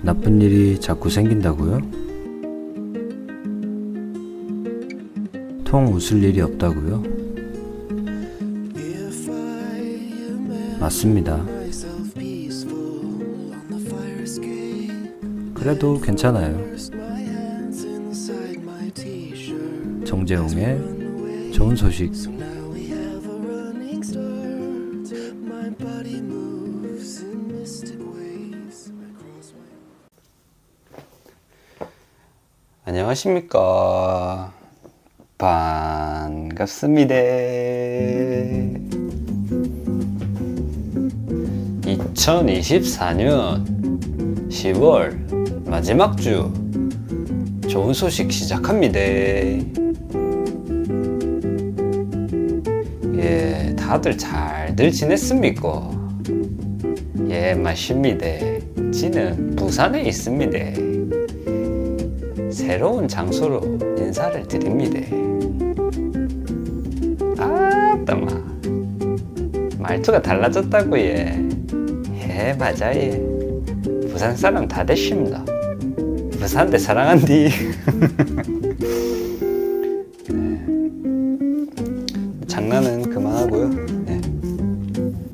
나쁜 일이 자꾸 생긴다고요? 통 웃을 일이 없다고요? 맞습니다. 그래도 괜찮아요. 정재홍의 좋은 소식. 안녕하십니까. 반갑습니다. 2024년 10월 마지막 주 좋은 소식 시작합니다. 예, 다들 잘들 지냈습니까? 예, 맞습니다. 지는 부산에 있습니다. 새로운 장소로 인사를 드립니다. 아따마 말투가 달라졌다고. 예, 맞아요. 부산 사람 다 됐습니다. 부산대 사랑한디. 네. 장난은 그만하고요. 네.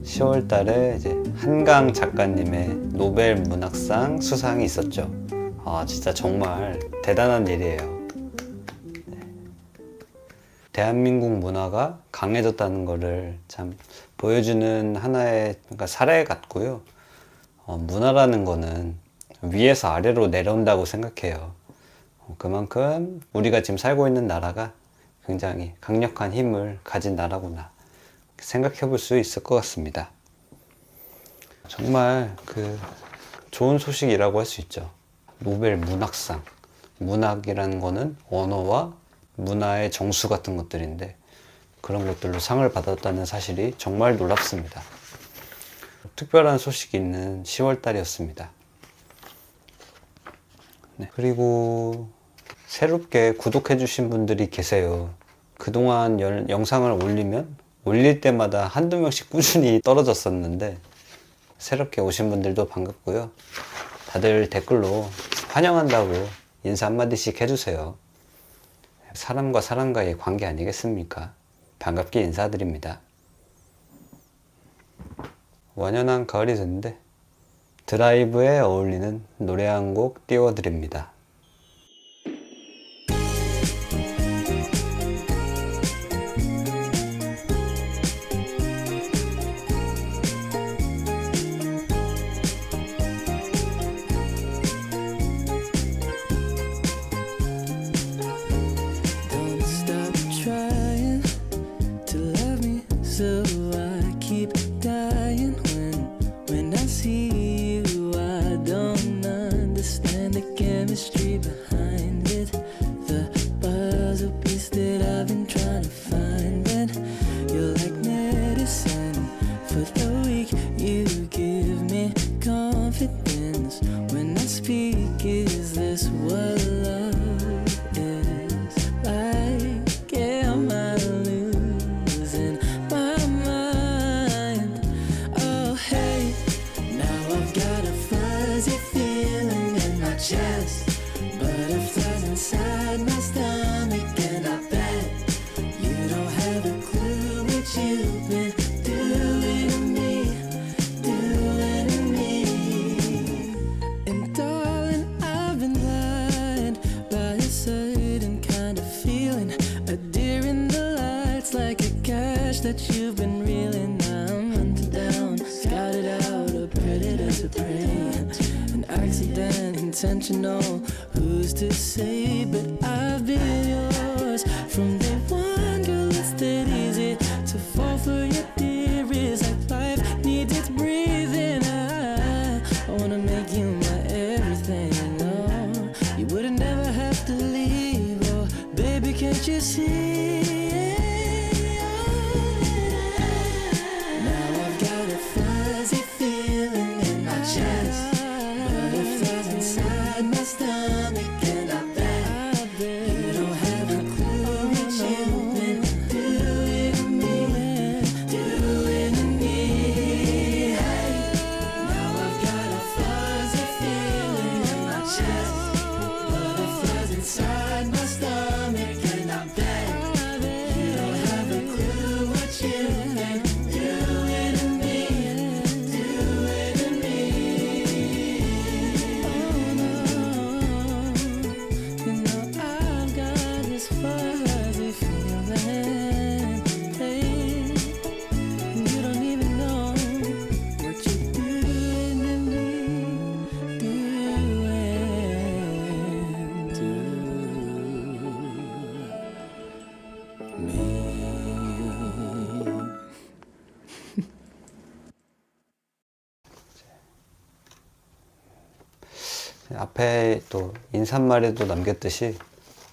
10월 달에 이제 한강 작가님의 노벨 문학상 수상이 있었죠. 진짜 정말 대단한 일이에요. 네. 대한민국 문화가 강해졌다는 것을 참 보여주는 하나의 사례 같고요. 문화라는 거는 위에서 아래로 내려온다고 생각해요. 그만큼 우리가 지금 살고 있는 나라가 굉장히 강력한 힘을 가진 나라구나 생각해 볼 수 있을 것 같습니다. 정말 좋은 소식이라고 할 수 있죠. 노벨 문학상. 문학이라는 거는 언어와 문화의 정수 같은 것들인데 그런 것들로 상을 받았다는 사실이 정말 놀랍습니다. 특별한 소식이 있는 10월 달이었습니다. 네. 그리고 새롭게 구독해 주신 분들이 계세요. 그동안 영상을 올릴 때마다 한두 명씩 꾸준히 떨어졌었는데 새롭게 오신 분들도 반갑고요. 다들 댓글로 환영한다고 인사 한마디씩 해주세요. 사람과 사람과의 관계 아니겠습니까? 반갑게 인사드립니다. 완연한 가을이 됐는데 드라이브에 어울리는 노래 한 곡 띄워드립니다. So I keep dying when I see you. I don't understand the chemistry behind it, the puzzle piece that I've been trying to find. But you're like medicine for the weak. You give me confidence when I speak. Is this what love is like? Am I losing my mind? Oh hey, now I've got a fuzzy feeling in my chest, butterflies inside my stomach, and I bet you don't have a clue what you've been doing to me, doing to me. And darling, I've been blinded by a certain kind of feeling, a deer in the lights, like a cache that you've been reeling. I'm hunted down, scouted out, a predator to prey, an accident, intentional, who's to say? But I've been yours from day one, girl. It's that easy to fall for your theories, like life needs its breathing. I wanna make you my everything. No, you wouldn't never have to leave. Oh, baby, can't you see? Now I've got a fuzzy feeling in my chest, butterflies inside my stomach, and I bet you don't have a clue what you've been doing to me, doing to me. Hey, now I've got a fuzzy feeling 앞에 또 인사말에도 남겼듯이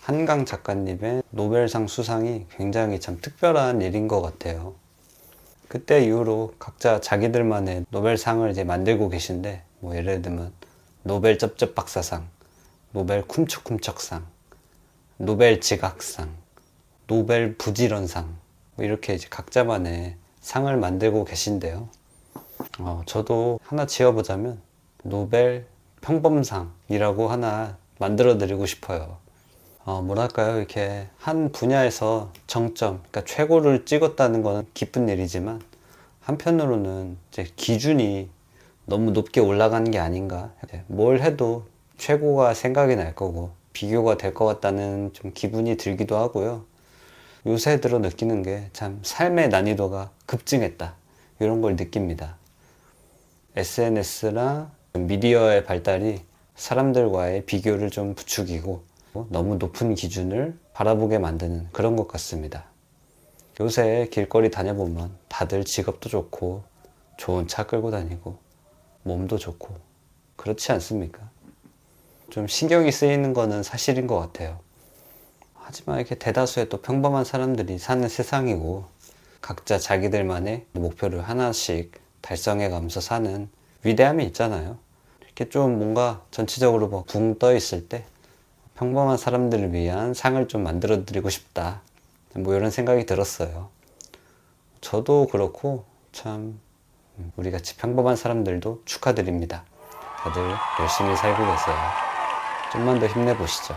한강 작가님의 노벨상 수상이 굉장히 참 특별한 일인 것 같아요. 그때 이후로 각자 자기들만의 노벨상을 이제 만들고 계신데, 뭐 예를 들면 노벨 쩝쩝 박사상, 노벨 쿰척쿰척상, 노벨 지각상, 노벨 부지런상, 뭐 이렇게 이제 각자만의 상을 만들고 계신데요. 저도 하나 지어보자면 노벨 평범상이라고 하나 만들어 드리고 싶어요. 뭐랄까요, 이렇게 한 분야에서 정점, 그러니까 최고를 찍었다는 거는 기쁜 일이지만, 한편으로는 이제 기준이 너무 높게 올라가는 게 아닌가. 뭘 해도 최고가 생각이 날 거고 비교가 될 것 같다는 좀 기분이 들기도 하고요. 요새 들어 느끼는 게 참 삶의 난이도가 급증했다, 이런 걸 느낍니다. SNS랑 미디어의 발달이 사람들과의 비교를 좀 부추기고 너무 높은 기준을 바라보게 만드는 그런 것 같습니다. 요새 길거리 다녀보면 다들 직업도 좋고 좋은 차 끌고 다니고 몸도 좋고 그렇지 않습니까? 좀 신경이 쓰이는 거는 사실인 것 같아요. 하지만 이렇게 대다수의 또 평범한 사람들이 사는 세상이고, 각자 자기들만의 목표를 하나씩 달성해 가면서 사는 위대함이 있잖아요. 이렇게 좀 뭔가 전체적으로 뭐 붕 떠 있을 때 평범한 사람들을 위한 상을 좀 만들어 드리고 싶다, 뭐 이런 생각이 들었어요. 저도 그렇고 참 우리 같이 평범한 사람들도 축하드립니다. 다들 열심히 살고 계세요. 좀만 더 힘내보시죠.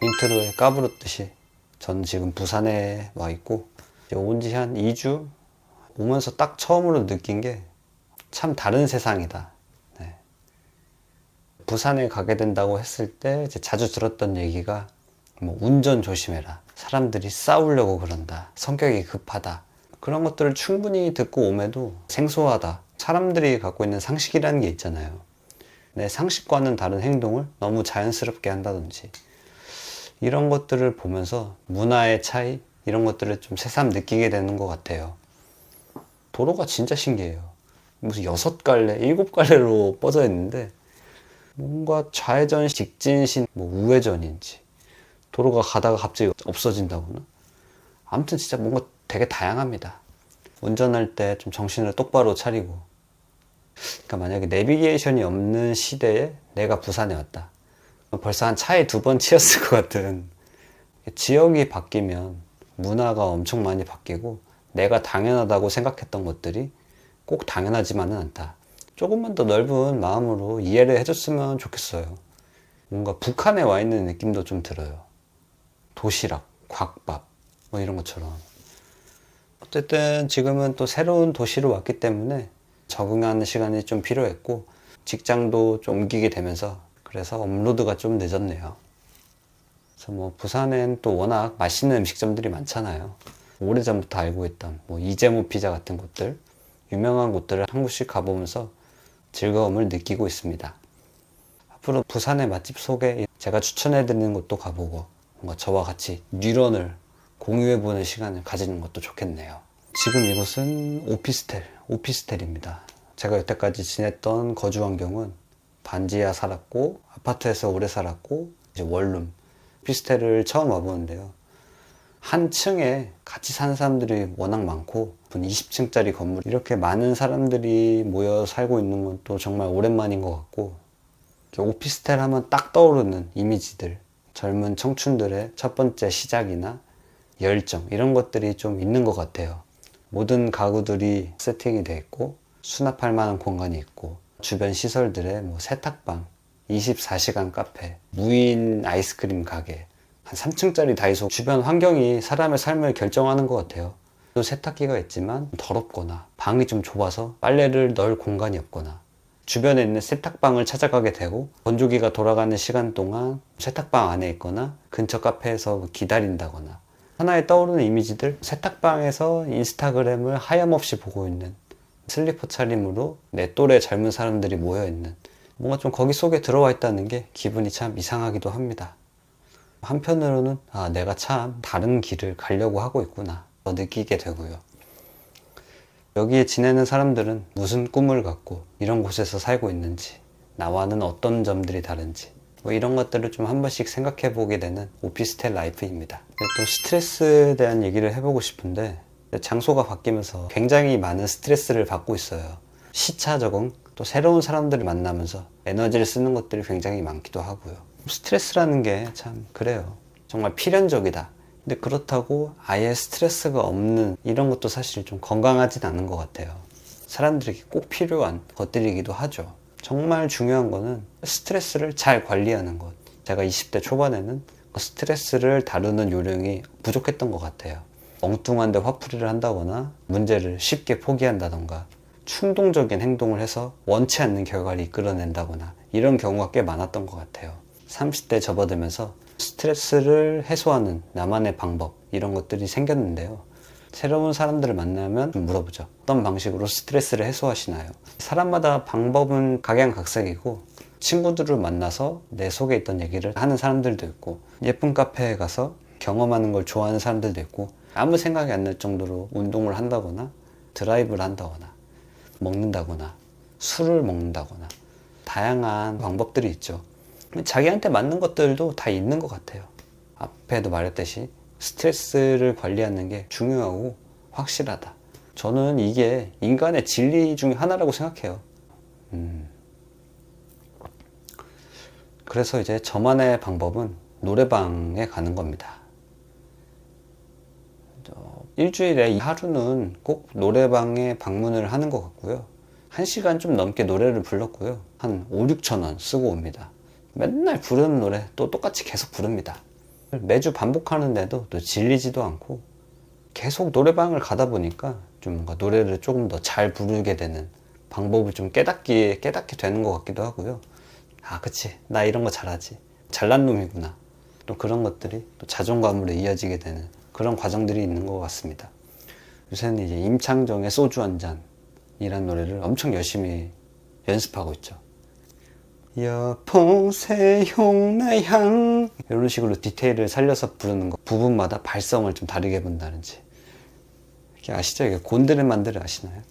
인트로에 까불었듯이 저는 지금 부산에 와 있고, 온 지 한 2주? 오면서 딱 처음으로 느낀 게 참 다른 세상이다. 네. 부산에 가게 된다고 했을 때 이제 자주 들었던 얘기가 뭐 운전 조심해라, 사람들이 싸우려고 그런다, 성격이 급하다, 그런 것들을 충분히 듣고 오매도 생소하다. 사람들이 갖고 있는 상식이라는 게 있잖아요. 내 상식과는 다른 행동을 너무 자연스럽게 한다든지, 이런 것들을 보면서 문화의 차이, 이런 것들을 좀 새삼 느끼게 되는 것 같아요. 도로가 진짜 신기해요. 무슨 6갈래, 7갈래로 뻗어 있는데 뭔가 좌회전, 직진신, 뭐 우회전인지, 도로가 가다가 갑자기 없어진다거나, 아무튼 진짜 뭔가 되게 다양합니다. 운전할 때 좀 정신을 똑바로 차리고, 그러니까 만약에 내비게이션이 없는 시대에 내가 부산에 왔다, 벌써 한 차에 2번 치였을 것 같은, 지역이 바뀌면 문화가 엄청 많이 바뀌고 내가 당연하다고 생각했던 것들이 꼭 당연하지만은 않다. 조금만 더 넓은 마음으로 이해를 해줬으면 좋겠어요. 뭔가 북한에 와 있는 느낌도 좀 들어요. 도시락, 곽밥, 뭐 이런 것처럼. 어쨌든 지금은 또 새로운 도시로 왔기 때문에 적응하는 시간이 좀 필요했고, 직장도 좀 옮기게 되면서 그래서 업로드가 좀 늦었네요. 그래서 뭐 부산엔 또 워낙 맛있는 음식점들이 많잖아요. 오래전부터 알고 있던 뭐 이재모 피자 같은 곳들, 유명한 곳들을 한 곳씩 가보면서 즐거움을 느끼고 있습니다. 앞으로 부산의 맛집 소개, 제가 추천해드리는 곳도 가보고 뭔가 저와 같이 뉴런을 공유해보는 시간을 가지는 것도 좋겠네요. 지금 이곳은 오피스텔입니다. 제가 여태까지 지냈던 거주 환경은 반지하 살았고, 아파트에서 오래 살았고, 이제 원룸, 오피스텔을 처음 와보는데요. 한 층에 같이 사는 사람들이 워낙 많고, 20층짜리 건물, 이렇게 많은 사람들이 모여 살고 있는 건 또 정말 오랜만인 것 같고, 오피스텔 하면 딱 떠오르는 이미지들, 젊은 청춘들의 첫 번째 시작이나 열정, 이런 것들이 좀 있는 것 같아요. 모든 가구들이 세팅이 되어 있고, 수납할 만한 공간이 있고, 주변 시설들에 뭐 세탁방, 24시간 카페, 무인 아이스크림 가게, 한 3층짜리 다이소, 주변 환경이 사람의 삶을 결정하는 것 같아요. 또 세탁기가 있지만 더럽거나 방이 좀 좁아서 빨래를 넣을 공간이 없거나, 주변에 있는 세탁방을 찾아가게 되고 건조기가 돌아가는 시간 동안 세탁방 안에 있거나 근처 카페에서 기다린다거나, 하나에 떠오르는 이미지들, 세탁방에서 인스타그램을 하염없이 보고 있는, 슬리퍼 차림으로 내 또래 젊은 사람들이 모여있는, 뭔가 좀 거기 속에 들어와 있다는 게 기분이 참 이상하기도 합니다. 한편으로는 내가 참 다른 길을 가려고 하고 있구나 더 느끼게 되고요. 여기에 지내는 사람들은 무슨 꿈을 갖고 이런 곳에서 살고 있는지, 나와는 어떤 점들이 다른지 뭐 이런 것들을 좀 한 번씩 생각해 보게 되는 오피스텔 라이프입니다. 또 스트레스에 대한 얘기를 해보고 싶은데 장소가 바뀌면서 굉장히 많은 스트레스를 받고 있어요. 시차 적응, 또 새로운 사람들을 만나면서 에너지를 쓰는 것들이 굉장히 많기도 하고요. 스트레스라는 게 참 그래요. 정말 필연적이다. 근데 그렇다고 아예 스트레스가 없는 이런 것도 사실 좀 건강하진 않은 것 같아요. 사람들에게 꼭 필요한 것들이기도 하죠. 정말 중요한 거는 스트레스를 잘 관리하는 것. 제가 20대 초반에는 스트레스를 다루는 요령이 부족했던 것 같아요. 엉뚱한데 화풀이를 한다거나 문제를 쉽게 포기한다던가 충동적인 행동을 해서 원치 않는 결과를 이끌어낸다거나 이런 경우가 꽤 많았던 것 같아요. 30대 접어들면서 스트레스를 해소하는 나만의 방법 이런 것들이 생겼는데요. 새로운 사람들을 만나면 물어보죠. 어떤 방식으로 스트레스를 해소하시나요? 사람마다 방법은 각양각색이고 친구들을 만나서 내 속에 있던 얘기를 하는 사람들도 있고 예쁜 카페에 가서 경험하는 걸 좋아하는 사람들도 있고 아무 생각이 안 날 정도로 운동을 한다거나 드라이브를 한다거나 먹는다거나 술을 먹는다거나 다양한 방법들이 있죠. 자기한테 맞는 것들도 다 있는 것 같아요. 앞에도 말했듯이 스트레스를 관리하는 게 중요하고 확실하다. 저는 이게 인간의 진리 중에 하나라고 생각해요. 그래서 이제 저만의 방법은 노래방에 가는 겁니다. 일주일에 하루는 꼭 노래방에 방문을 하는 것 같고요. 1시간 좀 넘게 노래를 불렀고요. 한 5-6천 원 쓰고 옵니다. 맨날 부르는 노래 또 똑같이 계속 부릅니다. 매주 반복하는데도 또 질리지도 않고 계속 노래방을 가다 보니까 좀 뭔가 노래를 조금 더 잘 부르게 되는 방법을 좀 깨닫게 되는 것 같기도 하고요. 아, 그치. 나 이런 거 잘하지. 잘난 놈이구나. 또 그런 것들이 또 자존감으로 이어지게 되는 그런 과정들이 있는 것 같습니다. 요새는 이제 임창정의 소주 한 잔이란 노래를 엄청 열심히 연습하고 있죠. 여보세요 나향 이런 식으로 디테일을 살려서 부르는 거 부분마다 발성을 좀 다르게 본다든지 이렇게 아시죠? 이게 곤드레만드레 아시나요?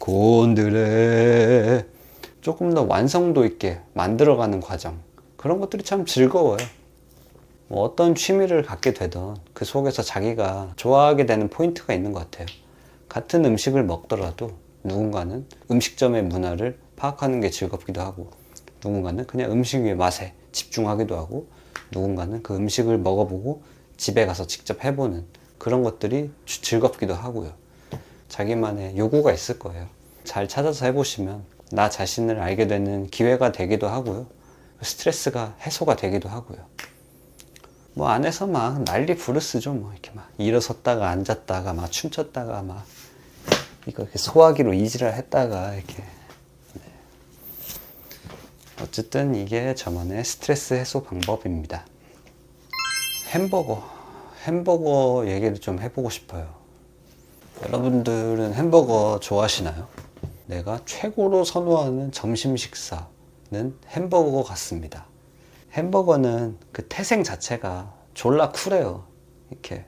곤드레 조금 더 완성도 있게 만들어가는 과정 그런 것들이 참 즐거워요. 뭐 어떤 취미를 갖게 되던 그 속에서 자기가 좋아하게 되는 포인트가 있는 것 같아요. 같은 음식을 먹더라도 누군가는 음식점의 문화를 파악하는 게 즐겁기도 하고 누군가는 그냥 음식의 맛에 집중하기도 하고 누군가는 그 음식을 먹어보고 집에 가서 직접 해보는 그런 것들이 즐겁기도 하고요. 자기만의 요구가 있을 거예요. 잘 찾아서 해보시면 나 자신을 알게 되는 기회가 되기도 하고요. 스트레스가 해소가 되기도 하고요. 뭐 안에서 막 난리 부르스죠. 뭐 이렇게 막 일어섰다가 앉았다가 막 춤췄다가 막 이거 이렇게 소화기로 이지랄 했다가 이렇게 어쨌든 이게 저만의 스트레스 해소 방법입니다. 햄버거 얘기를 좀 해보고 싶어요. 여러분들은 햄버거 좋아하시나요? 내가 최고로 선호하는 점심 식사는 햄버거 같습니다. 햄버거는 그 태생 자체가 졸라 쿨해요. 이렇게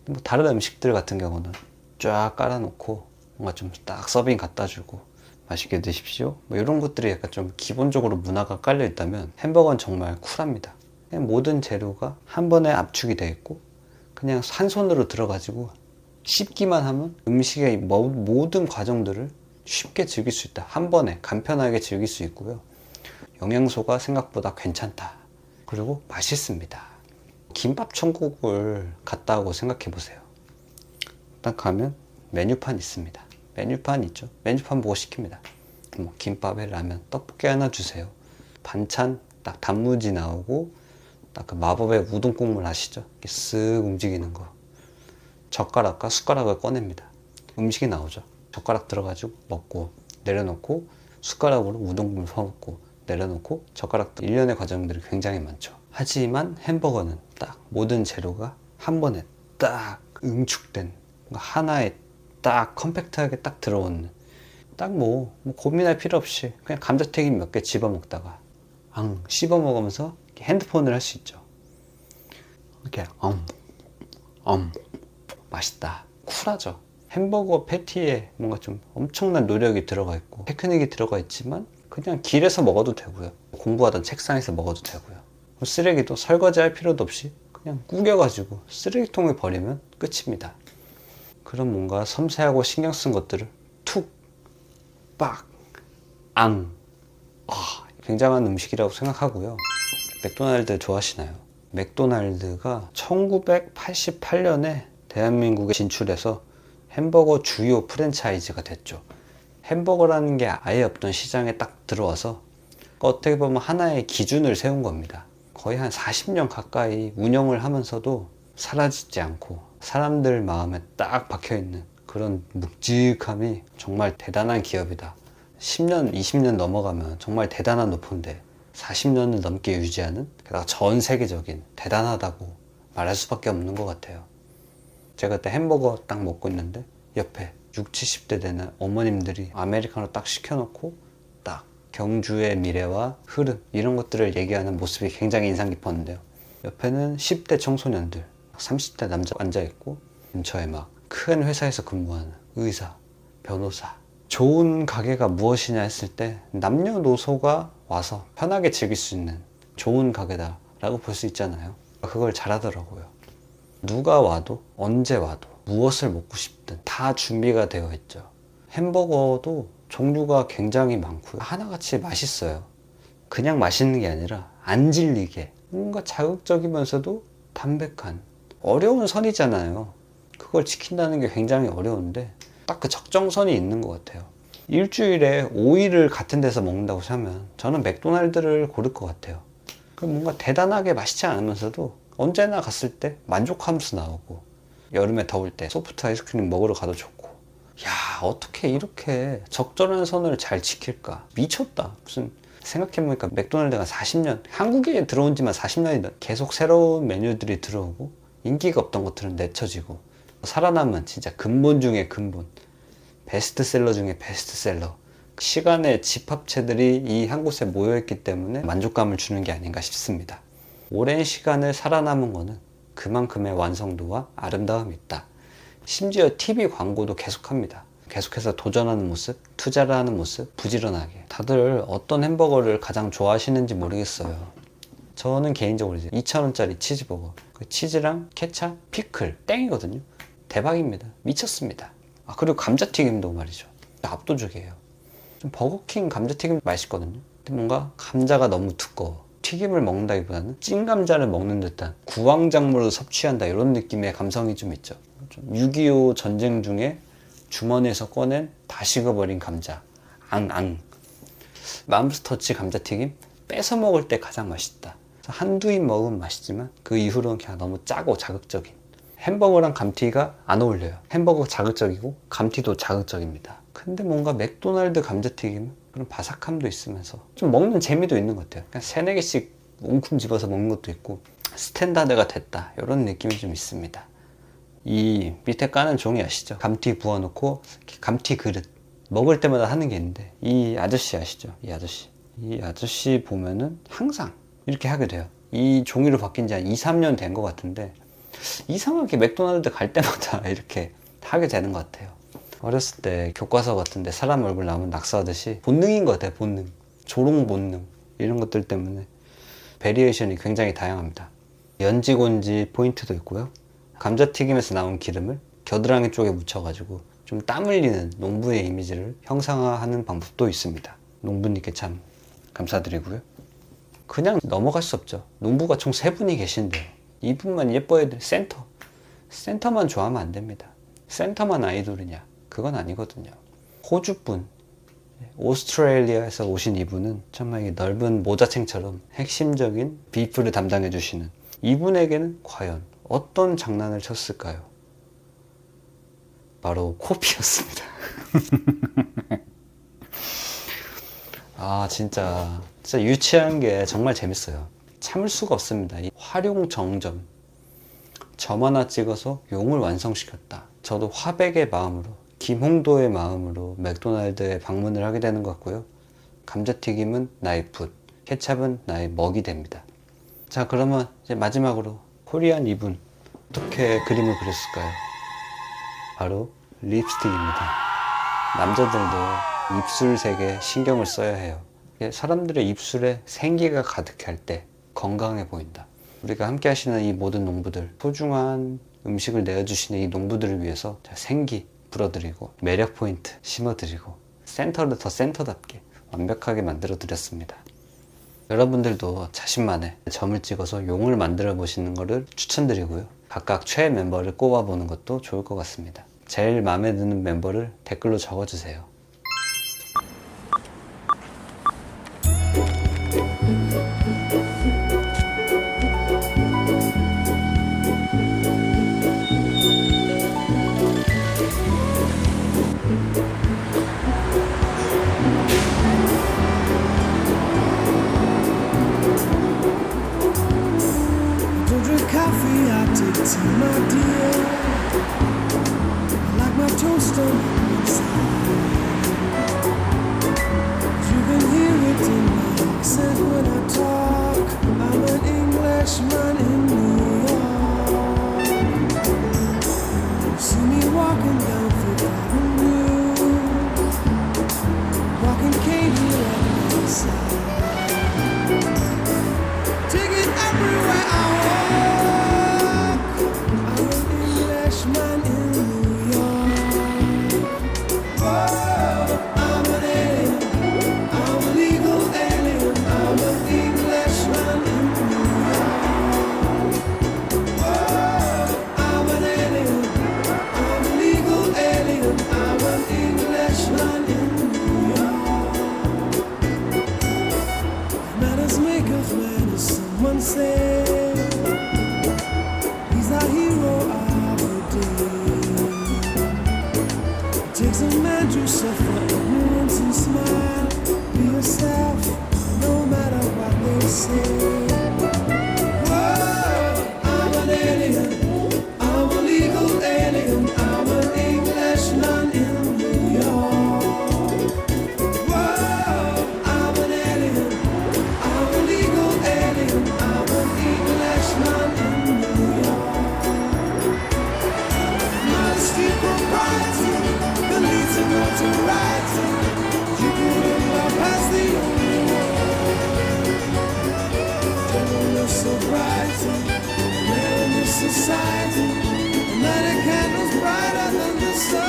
뭐 다른 음식들 같은 경우는 쫙 깔아놓고 뭔가 좀 딱 서빙 갖다 주고 맛있게 드십시오 뭐 이런 것들이 약간 좀 기본적으로 문화가 깔려 있다면 햄버거는 정말 쿨합니다. 그냥 모든 재료가 한 번에 압축이 되어 있고 그냥 한 손으로 들어가지고 씹기만 하면 음식의 모든 과정들을 쉽게 즐길 수 있다. 한 번에 간편하게 즐길 수 있고요. 영양소가 생각보다 괜찮다. 그리고 맛있습니다. 김밥 천국을 갔다고 생각해 보세요. 딱 가면 메뉴판 있습니다. 메뉴판 있죠. 메뉴판 보고 시킵니다. 뭐 김밥에 라면, 떡볶이 하나 주세요. 반찬 딱 단무지 나오고 딱 그 마법의 우동 국물 아시죠? 이렇게 쓱 움직이는 거. 젓가락과 숟가락을 꺼냅니다. 음식이 나오죠. 젓가락 들어가지고 먹고 내려놓고 숟가락으로 우동 국물 퍼먹고 내려놓고 젓가락 일련의 과정들이 굉장히 많죠. 하지만 햄버거는 딱 모든 재료가 한 번에 딱 응축된 하나에 딱 컴팩트하게 딱 들어오는 딱 뭐 고민할 필요 없이 그냥 감자튀김 몇 개 집어 먹다가 씹어 먹으면서 핸드폰을 할 수 있죠. 이렇게 맛있다 쿨하죠. 햄버거 패티에 뭔가 좀 엄청난 노력이 들어가 있고 테크닉이 들어가 있지만 그냥 길에서 먹어도 되고요. 공부하던 책상에서 먹어도 되고요. 쓰레기도 설거지할 필요도 없이 그냥 구겨가지고 쓰레기통에 버리면 끝입니다. 그런 뭔가 섬세하고 신경 쓴 것들을 툭, 빡, 앙. 굉장한 음식이라고 생각하고요. 맥도날드 좋아하시나요? 맥도날드가 1988년에 대한민국에 진출해서 햄버거 주요 프랜차이즈가 됐죠. 햄버거라는 게 아예 없던 시장에 딱 들어와서 어떻게 보면 하나의 기준을 세운 겁니다. 거의 한 40년 가까이 운영을 하면서도 사라지지 않고 사람들 마음에 딱 박혀있는 그런 묵직함이 정말 대단한 기업이다. 10년, 20년 넘어가면 정말 대단한 노포인데 40년을 넘게 유지하는, 게다가 전 세계적인 대단하다고 말할 수밖에 없는 것 같아요. 제가 그때 햄버거 딱 먹고 있는데 옆에 60, 70대 되는 어머님들이 아메리카노 딱 시켜놓고 딱 경주의 미래와 흐름 이런 것들을 얘기하는 모습이 굉장히 인상 깊었는데요. 옆에는 10대 청소년들, 30대 남자 앉아있고 근처에 막 큰 회사에서 근무하는 의사, 변호사. 좋은 가게가 무엇이냐 했을 때 남녀노소가 와서 편하게 즐길 수 있는 좋은 가게다 라고 볼 수 있잖아요. 그걸 잘하더라고요. 누가 와도 언제 와도 무엇을 먹고 싶든 다 준비가 되어 있죠. 햄버거도 종류가 굉장히 많고요. 하나같이 맛있어요. 그냥 맛있는 게 아니라 안 질리게 뭔가 자극적이면서도 담백한, 어려운 선이잖아요. 그걸 지킨다는 게 굉장히 어려운데 딱 그 적정선이 있는 것 같아요. 일주일에 5일을 같은 데서 먹는다고 하면 저는 맥도날드를 고를 것 같아요. 뭔가 대단하게 맛있지 않으면서도 언제나 갔을 때 만족하면서 나오고, 여름에 더울 때 소프트 아이스크림 먹으러 가도 좋고. 야, 어떻게 이렇게 적절한 선을 잘 지킬까? 미쳤다. 무슨 생각해보니까 맥도날드가 40년, 한국에 들어온 지만 40년이 계속 새로운 메뉴들이 들어오고 인기가 없던 것들은 내쳐지고 살아남은 진짜 근본 중에 근본, 베스트셀러 중에 베스트셀러, 시간의 집합체들이 이 한 곳에 모여있기 때문에 만족감을 주는 게 아닌가 싶습니다. 오랜 시간을 살아남은 거는 그만큼의 완성도와 아름다움이 있다. 심지어 TV 광고도 계속합니다. 계속해서 도전하는 모습, 투자를 하는 모습, 부지런하게. 다들 어떤 햄버거를 가장 좋아하시는지 모르겠어요. 저는 개인적으로 이제 2,000원짜리 치즈버거, 그 치즈랑 케찹, 피클 땡이거든요. 대박입니다. 미쳤습니다. 그리고 감자튀김도 말이죠. 압도적이에요. 좀 버거킹 감자튀김 맛있거든요. 근데 뭔가 감자가 너무 두꺼워. 튀김을 먹는다기보다는 찐 감자를 먹는 듯한 구황작물을 섭취한다, 이런 느낌의 감성이 좀 있죠. 좀 6.25 전쟁 중에 주머니에서 꺼낸 다 식어버린 감자, 앙앙. 맘스터치 감자튀김 뺏어 먹을 때 가장 맛있다. 한두 입 먹으면 맛있지만 그 이후로는 그냥 너무 짜고 자극적인. 햄버거랑 감튀가 안 어울려요. 햄버거 자극적이고 감튀도 자극적입니다. 근데 뭔가 맥도날드 감자튀김은 그런 바삭함도 있으면서 좀 먹는 재미도 있는 것 같아요. 그냥 3, 4개씩 웅큼 집어서 먹는 것도 있고 스탠다드가 됐다, 이런 느낌이 좀 있습니다. 이 밑에 까는 종이 아시죠? 감튀 부어놓고 감튀 그릇 먹을 때마다 하는 게 있는데, 이 아저씨 아시죠? 이 아저씨 보면은 항상 이렇게 하게 돼요. 이 종이로 바뀐 지 한 2, 3년 된 것 같은데 이상하게 맥도날드 갈 때마다 이렇게 하게 되는 것 같아요. 어렸을 때 교과서 같은데 사람 얼굴 나오면 낙서하듯이 본능인 것 같아요. 본능, 조롱 본능, 이런 것들 때문에 베리에이션이 굉장히 다양합니다. 연지곤지 포인트도 있고요. 감자튀김에서 나온 기름을 겨드랑이 쪽에 묻혀가지고 좀 땀 흘리는 농부의 이미지를 형상화하는 방법도 있습니다. 농부님께 참 감사드리고요. 그냥 넘어갈 수 없죠. 농부가 총 3분이 계신데요. 이분만 예뻐야 돼. 센터만 좋아하면 안 됩니다. 센터만 아이돌이냐? 그건 아니거든요. 호주분, 오스트레일리아에서 오신 이분은 정말 이 넓은 모자챙처럼 핵심적인 비프를 담당해 주시는, 이분에게는 과연 어떤 장난을 쳤을까요? 바로 코피였습니다. 진짜 유치한 게 정말 재밌어요. 참을 수가 없습니다. 이 활용정점, 점 하나 찍어서 용을 완성시켰다. 저도 화백의 마음으로, 김홍도의 마음으로 맥도날드에 방문을 하게 되는 것 같고요. 감자튀김은 나의 붓, 케찹은 나의 먹이 됩니다. 자, 그러면 이제 마지막으로 코리안 이분 어떻게 그림을 그렸을까요? 바로 립스틱입니다. 남자들도 입술색에 신경을 써야 해요. 사람들의 입술에 생기가 가득할 때 건강해 보인다. 우리가 함께 하시는 이 모든 농부들, 소중한 음식을 내어주시는 이 농부들을 위해서 생기 불어드리고 매력 포인트 심어드리고 센터를 더 센터답게 완벽하게 만들어 드렸습니다. 여러분들도 자신만의 점을 찍어서 용을 만들어 보시는 것을 추천드리고요. 각각 최애 멤버를 꼽아보는 것도 좋을 것 같습니다. 제일 마음에 드는 멤버를 댓글로 적어주세요. Don't drink coffee, I take tea, my dear. I like my toast on the inside. You can hear it in my accent when I talk. I'm an Englishman in New York. You see me walking down Fifth Avenue, walking cane here at my side. Take it everywhere I walk. I'm an Englishman in New York. Whoa, I'm an alien. I'm a legal alien. I'm an Englishman in New York. Whoa, I'm an alien. I'm a legal alien. I'm an Englishman in New York. Manners make of manners, someone said. He's the hero of the day. It takes a man to suffer ignorance and smile. Be yourself, no matter what they say. Whoa, I'm an alien. I'm a legal alien. I'm an Englishman in New York. Whoa, I'm an alien. I'm a legal alien. I'm an Englishman in New York. Modesty, propriety, the leads to notoriety. You couldn't love past the only one. Gentleness, sobriety, man in this society. And light a candles brighter than the sun.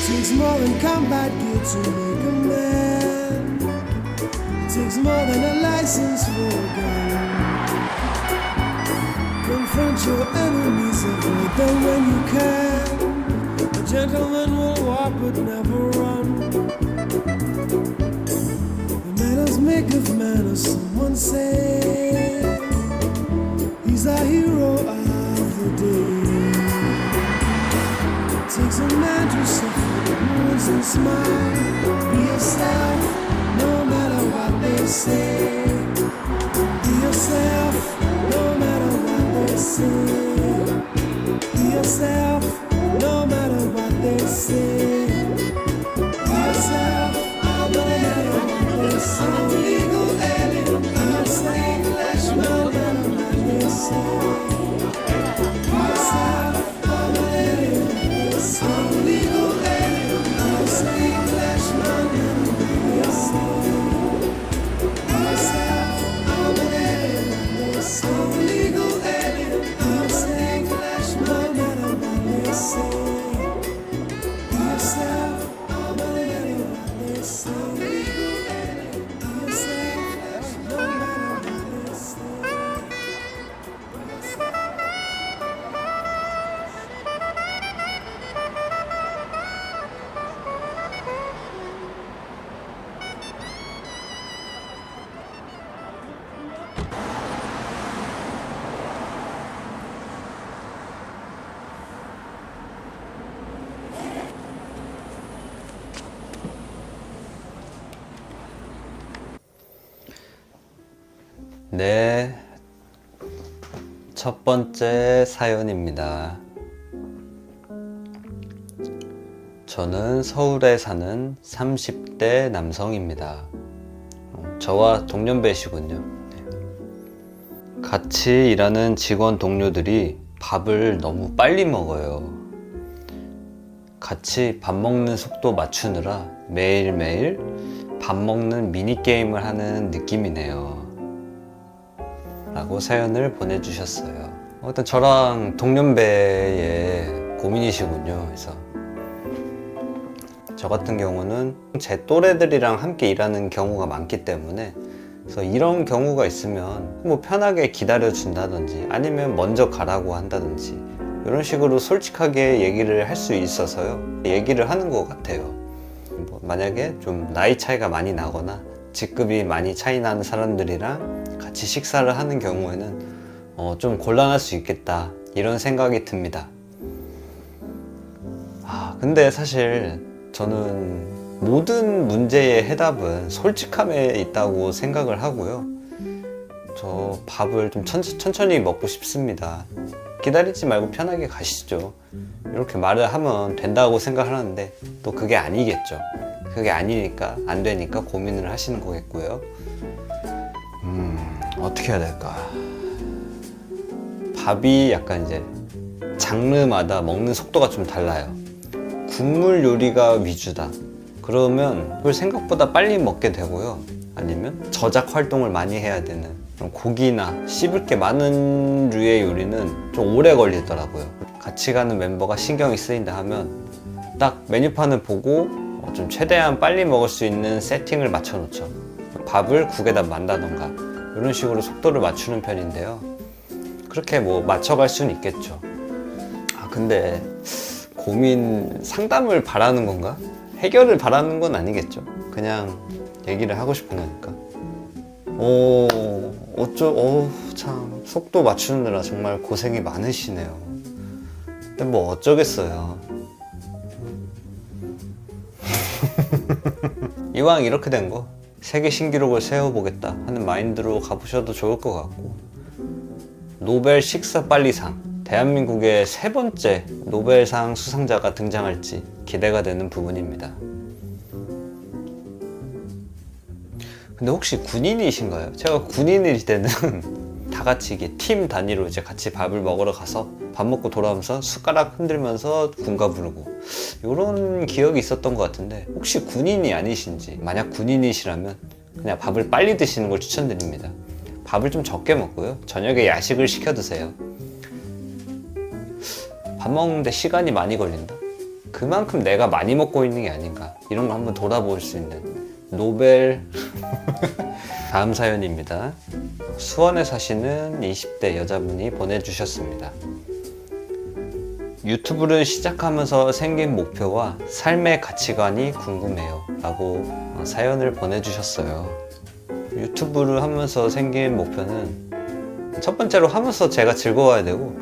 Takes more than combat gear to make a man. Takes more than a license for a gun. Confront your enemies, avoid them when you can. A gentleman will walk but never run. The manners make of manners, someone say. He's a hero of the day. Takes a man to suffer ignorance and smile. Be yourself, no matter what they say. Be yourself, no matter what they say. Be yourself, no matter what they say. Be yourself, no matter what they say. I'm a legal alien. I'm a Englishman, no matter what they say. Be yourself, I'm an alien. I'm a legal alien. I'm a Englishman in New York. Be yourself, I'm an alien. I'm a legal alien. I'm a Englishman, no matter what they say. Be yourself, I'm an alien. They say legal alien. Be yourself, no matter what they say. Be yourself. 네, 첫 번째 사연입니다. 저는 서울에 사는 30대 남성입니다. 저와 동년배시군요. 같이 일하는 직원 동료들이 밥을 너무 빨리 먹어요. 같이 밥 먹는 속도 맞추느라 매일매일 밥 먹는 미니게임을 하는 느낌이네요. 라고 사연을 보내주셨어요. 일단 저랑 동년배의 고민이시군요. 그래서 저 같은 경우는 제 또래들이랑 함께 일하는 경우가 많기 때문에 그래서 이런 경우가 있으면 뭐 편하게 기다려 준다든지 아니면 먼저 가라고 한다든지 이런 식으로 솔직하게 얘기를 할 수 있어서요 얘기를 하는 것 같아요. 뭐 만약에 좀 나이 차이가 많이 나거나 직급이 많이 차이 나는 사람들이랑 같이 식사를 하는 경우에는 좀 곤란할 수 있겠다 이런 생각이 듭니다. 근데 사실 저는 모든 문제의 해답은 솔직함에 있다고 생각을 하고요. 저 밥을 좀 천천히 먹고 싶습니다. 기다리지 말고 편하게 가시죠. 이렇게 말을 하면 된다고 생각을 하는데 또 그게 아니겠죠. 그게 아니니까 안 되니까 고민을 하시는 거겠고요. 어떻게 해야 될까? 밥이 약간 이제 장르마다 먹는 속도가 좀 달라요. 국물 요리가 위주다. 그러면 그걸 생각보다 빨리 먹게 되고요. 아니면 저작 활동을 많이 해야 되는 그런 고기나 씹을 게 많은 류의 요리는 좀 오래 걸리더라고요. 같이 가는 멤버가 신경이 쓰인다 하면 딱 메뉴판을 보고 좀 최대한 빨리 먹을 수 있는 세팅을 맞춰 놓죠. 밥을 국에다 만다던가 이런 식으로 속도를 맞추는 편인데요. 그렇게 뭐 맞춰갈 수는 있겠죠. 근데 고민 상담을 바라는 건가? 해결을 바라는 건 아니겠죠. 그냥 얘기를 하고 싶은 거니까. 참 속도 맞추느라 정말 고생이 많으시네요. 근데 뭐 어쩌겠어요. 이왕 이렇게 된 거 세계 신기록을 세워보겠다 하는 마인드로 가보셔도 좋을 것 같고, 노벨 식사 빨리상 대한민국의 세 번째 노벨상 수상자가 등장할지 기대가 되는 부분입니다. 근데 혹시 군인이신가요? 제가 군인일 때는 다 같이 이게 팀 단위로 이제 같이 밥을 먹으러 가서 밥 먹고 돌아오면서 숟가락 흔들면서 군가 부르고 이런 기억이 있었던 것 같은데, 혹시 군인이 아니신지, 만약 군인이시라면 그냥 밥을 빨리 드시는 걸 추천드립니다. 밥을 좀 적게 먹고요. 저녁에 야식을 시켜 드세요. 밥 먹는데 시간이 많이 걸린다? 그만큼 내가 많이 먹고 있는 게 아닌가, 이런 거 한번 돌아볼 수 있는 노벨. 다음 사연입니다. 수원에 사시는 20대 여자분이 보내주셨습니다. 유튜브를 시작하면서 생긴 목표와 삶의 가치관이 궁금해요 라고 사연을 보내주셨어요. 유튜브를 하면서 생긴 목표는 첫 번째로 하면서 제가 즐거워야 되고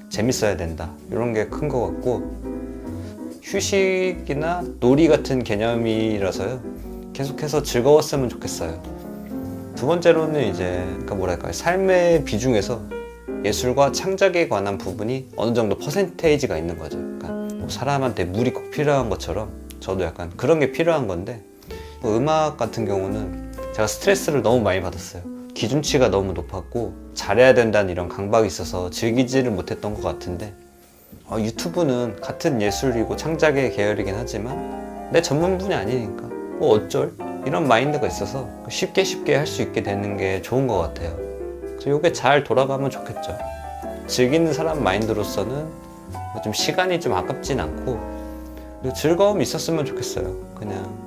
재밌어야 된다, 이런 게 큰 것 같고, 휴식이나 놀이 같은 개념이라서요 계속해서 즐거웠으면 좋겠어요. 두 번째로는 이제 뭐랄까요, 삶의 비중에서 예술과 창작에 관한 부분이 어느 정도 퍼센테이지가 있는 거죠. 그러니까 뭐 사람한테 물이 꼭 필요한 것처럼 저도 약간 그런 게 필요한 건데, 뭐 음악 같은 경우는 제가 스트레스를 너무 많이 받았어요. 기준치가 너무 높았고 잘해야 된다는 이런 강박이 있어서 즐기지를 못했던 것 같은데, 유튜브는 같은 예술이고 창작의 계열이긴 하지만 내 전문 분야 아니니까 뭐 어쩔? 이런 마인드가 있어서 쉽게 할 수 있게 되는 게 좋은 것 같아요. 그래서 이게 잘 돌아가면 좋겠죠. 즐기는 사람 마인드로서는 좀 시간이 좀 아깝진 않고, 그리고 즐거움이 있었으면 좋겠어요. 그냥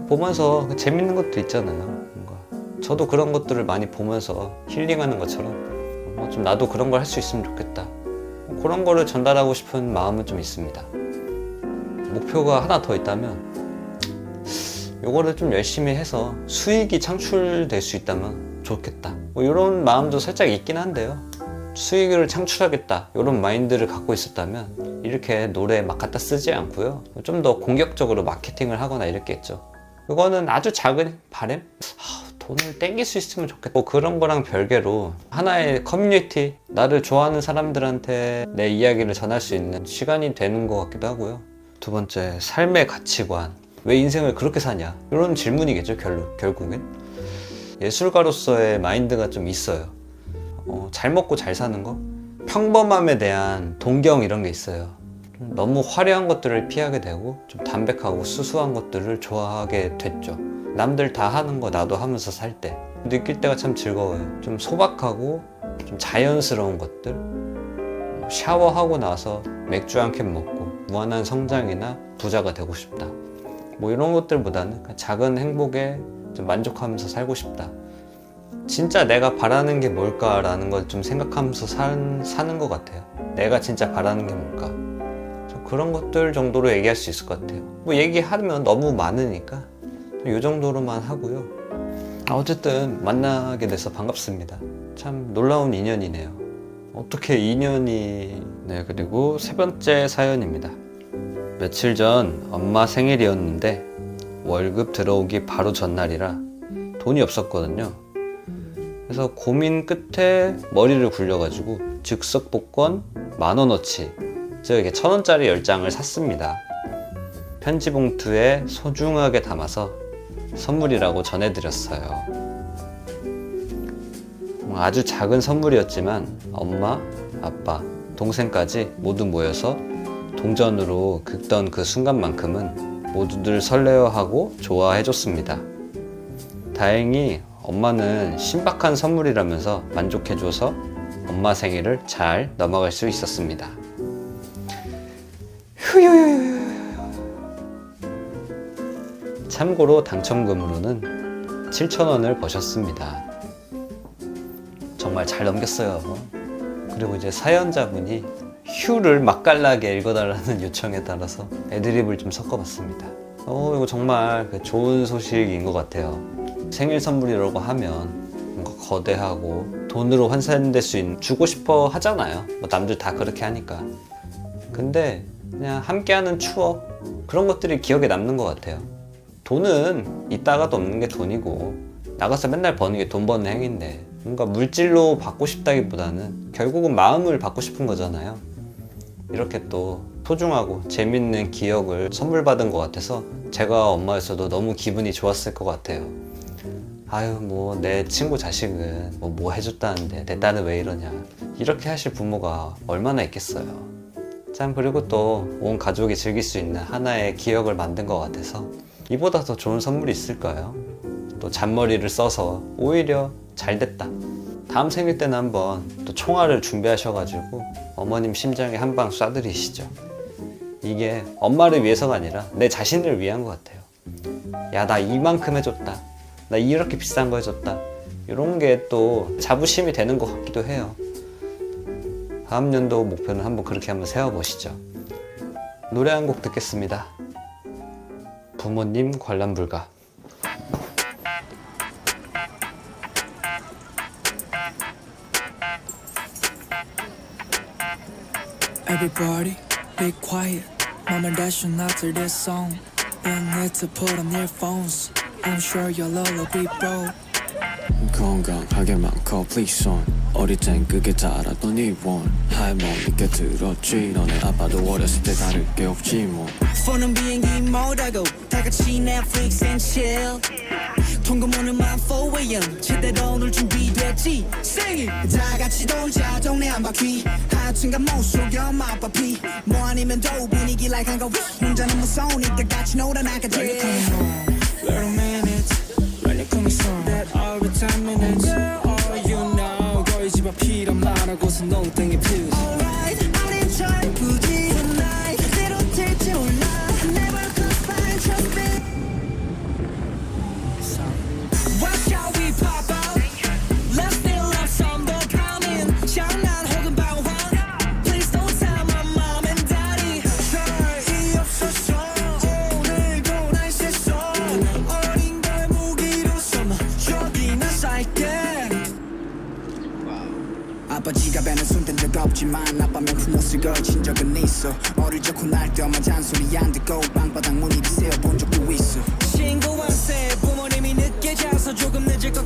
보면서 재밌는 것도 있잖아요. 뭔가 저도 그런 것들을 많이 보면서 힐링하는 것처럼 좀 나도 그런 걸 할 수 있으면 좋겠다, 그런 거를 전달하고 싶은 마음은 좀 있습니다. 목표가 하나 더 있다면 요거를 좀 열심히 해서 수익이 창출될 수 있다면 좋겠다, 뭐 이런 마음도 살짝 있긴 한데요. 수익을 창출하겠다 이런 마인드를 갖고 있었다면 이렇게 노래 막 갖다 쓰지 않고요, 좀 더 공격적으로 마케팅을 하거나 이랬겠죠. 그거는 아주 작은 바램? 돈을 땡길 수 있으면 좋겠다. 뭐 그런 거랑 별개로 하나의 커뮤니티, 나를 좋아하는 사람들한테 내 이야기를 전할 수 있는 시간이 되는 것 같기도 하고요. 두 번째, 삶의 가치관. 왜 인생을 그렇게 사냐? 이런 질문이겠죠, 결국엔. 예술가로서의 마인드가 좀 있어요. 잘 먹고 잘 사는 거? 평범함에 대한 동경 이런 게 있어요. 너무 화려한 것들을 피하게 되고 좀 담백하고 수수한 것들을 좋아하게 됐죠. 남들 다 하는 거 나도 하면서 살 때 느낄 때가 참 즐거워요. 좀 소박하고 좀 자연스러운 것들. 샤워하고 나서 맥주 한 캔 먹고 무한한 성장이나 부자가 되고 싶다. 뭐 이런 것들보다는 작은 행복에 좀 만족하면서 살고 싶다. 진짜 내가 바라는 게 뭘까라는 걸 좀 생각하면서 사는 것 같아요. 내가 진짜 바라는 게 뭘까? 그런 것들 정도로 얘기할 수 있을 것 같아요. 뭐 얘기하면 너무 많으니까 이 정도로만 하고요. 어쨌든 만나게 돼서 반갑습니다. 참 놀라운 인연이네요. 어떻게 인연이... 네, 그리고 세 번째 사연입니다. 며칠 전 엄마 생일이었는데 월급 들어오기 바로 전날이라 돈이 없었거든요. 그래서 고민 끝에 머리를 굴려가지고 즉석 복권 10,000원어치, 즉 이게 1,000원짜리 10장을 샀습니다. 편지 봉투에 소중하게 담아서 선물이라고 전해드렸어요. 아주 작은 선물이었지만 엄마, 아빠, 동생까지 모두 모여서 동전으로 긁던 그 순간만큼은 모두들 설레어하고 좋아해줬습니다. 다행히 엄마는 신박한 선물이라면서 만족해줘서 엄마 생일을 잘 넘어갈 수 있었습니다. 참고로 당첨금으로는 7,000원을 버셨습니다. 정말 잘 넘겼어요. 그리고 이제 사연자분이 휴를 맛깔나게 읽어달라는 요청에 따라서 애드립을 좀 섞어봤습니다. 이거 정말 좋은 소식인 것 같아요. 생일 선물이라고 하면 뭔가 거대하고 돈으로 환산될 수 있는, 주고 싶어 하잖아요. 뭐 남들 다 그렇게 하니까. 근데 그냥 함께하는 추억, 그런 것들이 기억에 남는 것 같아요. 돈은 있다가도 없는 게 돈이고 나가서 맨날 버는 게 돈 버는 행위인데, 뭔가 물질로 받고 싶다기보다는 결국은 마음을 받고 싶은 거잖아요. 이렇게 또 소중하고 재밌는 기억을 선물 받은 것 같아서 제가 엄마였어도 너무 기분이 좋았을 것 같아요. 아유, 뭐 내 친구 자식은 뭐 해줬다는데 내 딸은 왜 이러냐, 이렇게 하실 부모가 얼마나 있겠어요. 참, 그리고 또 온 가족이 즐길 수 있는 하나의 기억을 만든 것 같아서 이보다 더 좋은 선물이 있을까요? 또 잔머리를 써서 오히려 잘 됐다. 다음 생일 때는 한번 또 총알을 준비하셔가지고 어머님 심장에 한 방 쏴드리시죠. 이게 엄마를 위해서가 아니라 내 자신을 위한 것 같아요. 야, 나 이만큼 해줬다, 나 이렇게 비싼 거 해줬다, 이런 게 또 자부심이 되는 것 같기도 해요. 다음 연도 목표는 한번 그렇게 한번 세워보시죠. 노래 한 곡 듣겠습니다. 부모님 관람 불가. Everybody, be quiet. Mom and Dad should not hear this song. You need to put on your phones. I'm sure you'll all agree, bro. 건강하게 많고 please on 어릴 땐 그게 다라던 이원 할머니께 들었지 너네 아빠도 어렸을 때 다를 게 없지 뭐 폰은 비행기 모드고 다같이 Netflix and chill. 통금오는만 4am 제대로 놀 준비됐지. Sing it. 다같이 놀자 동네 한 바퀴 하여튼간 못 속여 엄마 아빠 피. 뭐 아니면 더 분위기 like 한가 위. 혼자는 무서우니까 같이 놀아나가지. Little minutes When you come home that every 10 minutes All you know 거의 집 앞 필요 많아고서 농땡이 퓨즈 Alright 어린 척 굳이 tonight 새로 될지 몰라 Never could find trust me Watch how we pop out Let's still have some 더 coming 장난 혹은 방황 Please don't tell my mom and daddy 별이 없었어 오늘도 날 셌어 어린 걸 무기로 삼아 저기나 살게 아빠 지갑에는 손댄 적 없지만 아빠 명품 옷을 걸친 적은 있어 어릴 적 혼날 때만 잔소리 안 듣고 방바닥 무늬를 세워본 적도 있어 신고한세 부모님이 늦게 자서 조금 늦을 것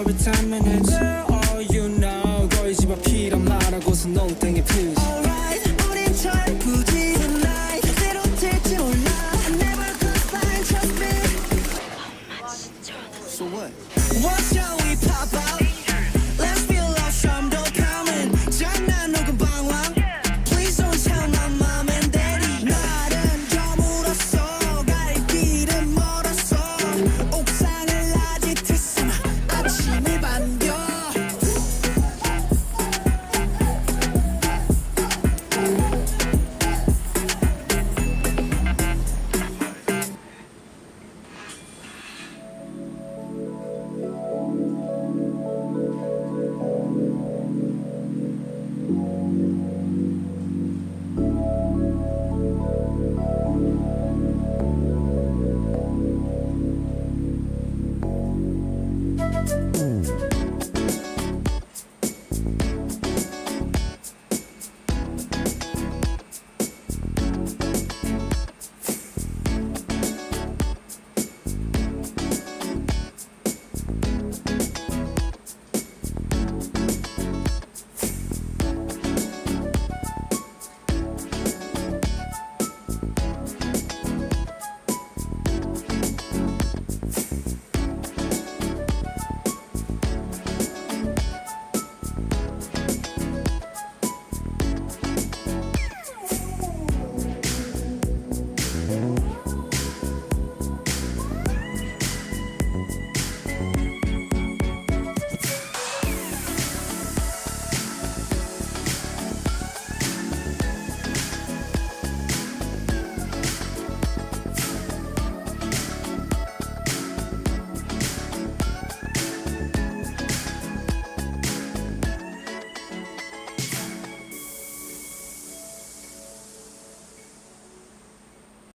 every 10 minutes Oh you know 거의 집 앞이란 말하고서 농땡이 피우지 Alright, 우린 철부지 tonight. 때로 될지 몰라. I never could find trust me. So what? What shall we pop out? Let's feel our some dopamine. 장난 혹은 방황. Please don't tell my mom and daddy. 날은 저물었어. 갈 길은 멀었어. 옥상을 아직 트스나 아침이 반겨.